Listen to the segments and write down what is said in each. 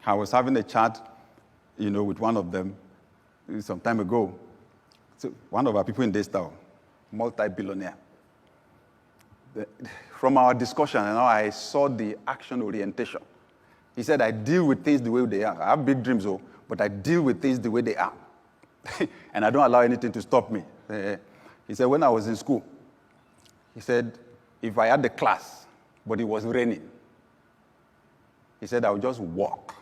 I was having a chat, with one of them some time ago. So one of our people in this town, multi-billionaire. From our discussion, I saw the action orientation. He said, I deal with things the way they are. I have big dreams, but I deal with things the way they are. And I don't allow anything to stop me. He said, when I was in school, he said, if I had the class, but it was raining, he said, I would just walk.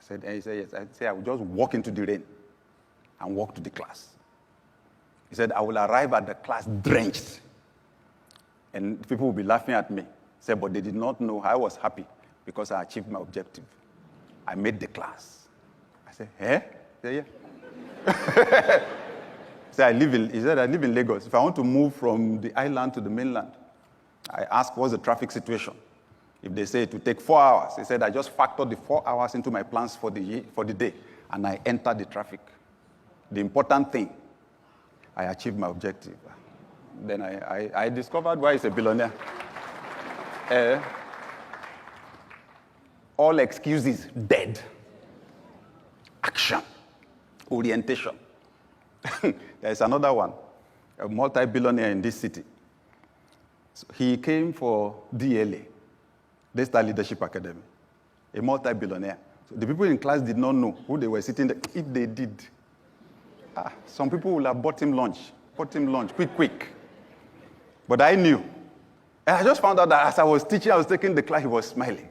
He said, yes. I said, I would just walk into the rain and walk to the class. He said, I will arrive at the class drenched. And people will be laughing at me. He said, but they did not know I was happy because I achieved my objective. I made the class. I said, eh? He said, yeah. He said, I live in Lagos. If I want to move from the island to the mainland, I ask, what's the traffic situation? If they say it will take 4 hours, he said, I just factor the 4 hours into my plans for the day, and I enter the traffic. The important thing, I achieved my objective. Then I discovered why he's a billionaire. All excuses, dead. Action, orientation. There's another one, a multi-billionaire in this city. So he came for DLA, Daystar Leadership Academy, a multi-billionaire. So the people in class did not know who they were sitting there. If they did, some people would have bought him lunch, quick. But I knew. And I just found out that as I was teaching, I was taking the class, he was smiling.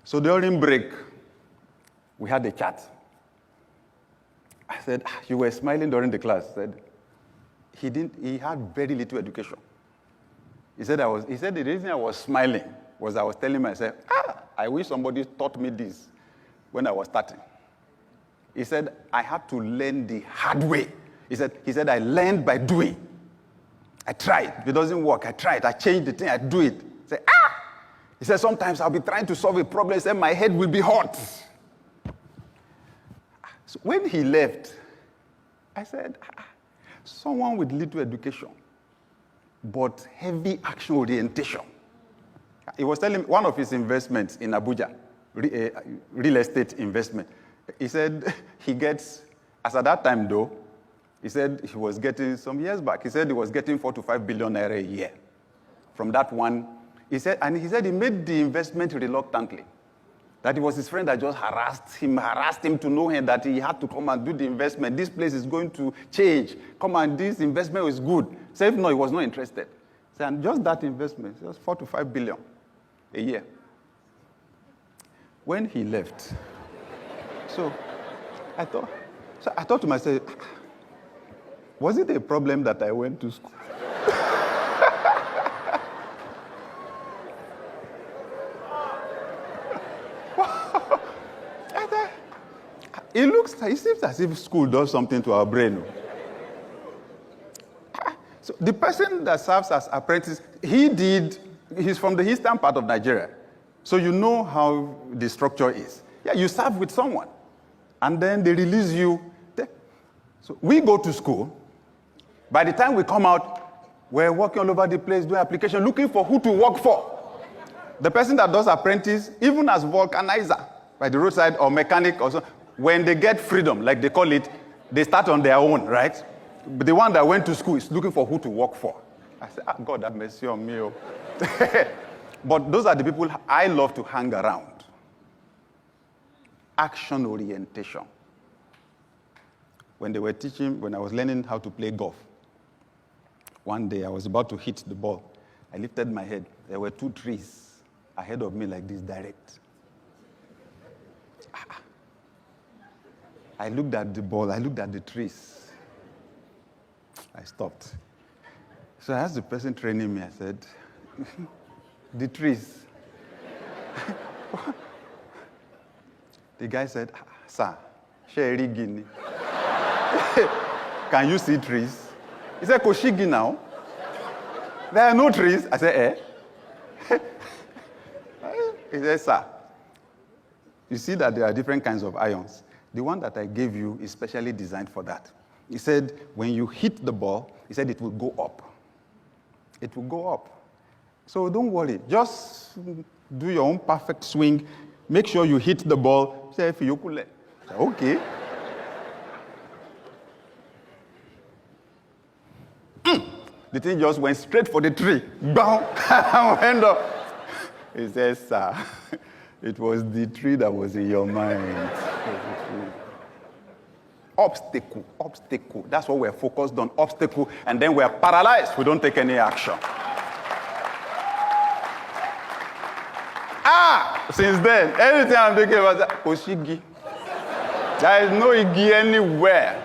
So during break, we had a chat. I said, you were smiling during the class. I said, he had very little education. He said the reason I was smiling was I was telling myself, I wish somebody taught me this when I was starting. He said, I had to learn the hard way. He said, I learned by doing. I tried. If it doesn't work, I tried. I changed the thing, I do it. He said, sometimes I'll be trying to solve a problem. He said, my head will be hot. So when he left, I said, someone with little education, but heavy action orientation. He was telling me one of his investments in Abuja, real estate investment. He said he gets, as at that time though, he said he was getting, some years back, he said he was getting 4 to 5 billion naira a year. From that one, he said he made the investment reluctantly. That it was his friend that just harassed him to know him that he had to come and do the investment. This place is going to change. Come on, this investment is good. So if no, he was not interested. So, and just that investment, just 4 to 5 billion a year. When he left, so I thought to myself, was it a problem that I went to school? It seems as if school does something to our brain. So the person that serves as apprentice, he's from the eastern part of Nigeria. So you know how the structure is. Yeah, you serve with someone, and then they release you. So we go to school. By the time we come out, we're walking all over the place, doing application, looking for who to work for. The person that does apprentice, even as vulcanizer, by the roadside or mechanic or so, when they get freedom, like they call it, they start on their own, right? But the one that went to school is looking for who to work for. I said, God have mercy on me. But those are the people I love to hang around. Action orientation. When they were teaching, when I was learning how to play golf, one day I was about to hit the ball. I lifted my head. There were 2 trees ahead of me like this, direct. I looked at the ball, I looked at the trees. I stopped. So I asked the person training me, I said, the trees. The guy said, sir, Sherry Guinea. Can you see trees? He said, Koshigi now. There are no trees. I said, He said, sir, you see that there are different kinds of ions. The one that I gave you is specially designed for that. He said, when you hit the ball, he said it will go up. It will go up. So don't worry. Just do your own perfect swing. Make sure you hit the ball. Say, okay. The thing just went straight for the tree. Bam! Went up. He says, sir, it was the tree that was in your mind. Obstacle. That's what we're focused on, obstacle. And then we're paralyzed. We don't take any action. Since then, anything I'm thinking about that, Oshigi. There is no Igi anywhere.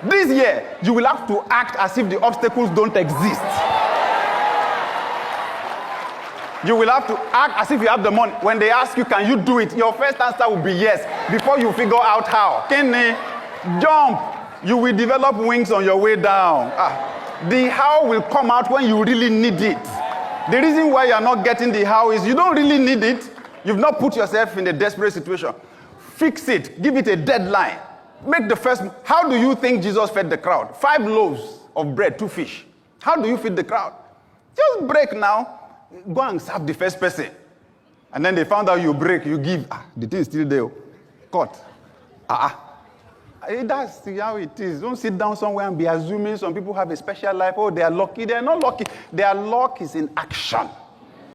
This year, you will have to act as if the obstacles don't exist. You will have to act as if you have the money. When they ask you, can you do it? Your first answer will be yes, before you figure out how. Kenny, jump. You will develop wings on your way down. The how will come out when you really need it. The reason why you're not getting the how is you don't really need it. You've not put yourself in a desperate situation. Fix it. Give it a deadline. Make the first. How do you think Jesus fed the crowd? 5 loaves of bread, 2 fish. How do you feed the crowd? Just break now. Go and serve the first person. And then they found out you break, you give. The thing is still there. Cut. That's how it is. Don't sit down somewhere and be assuming some people have a special life. Oh, they are lucky. They are not lucky. Their luck is in action.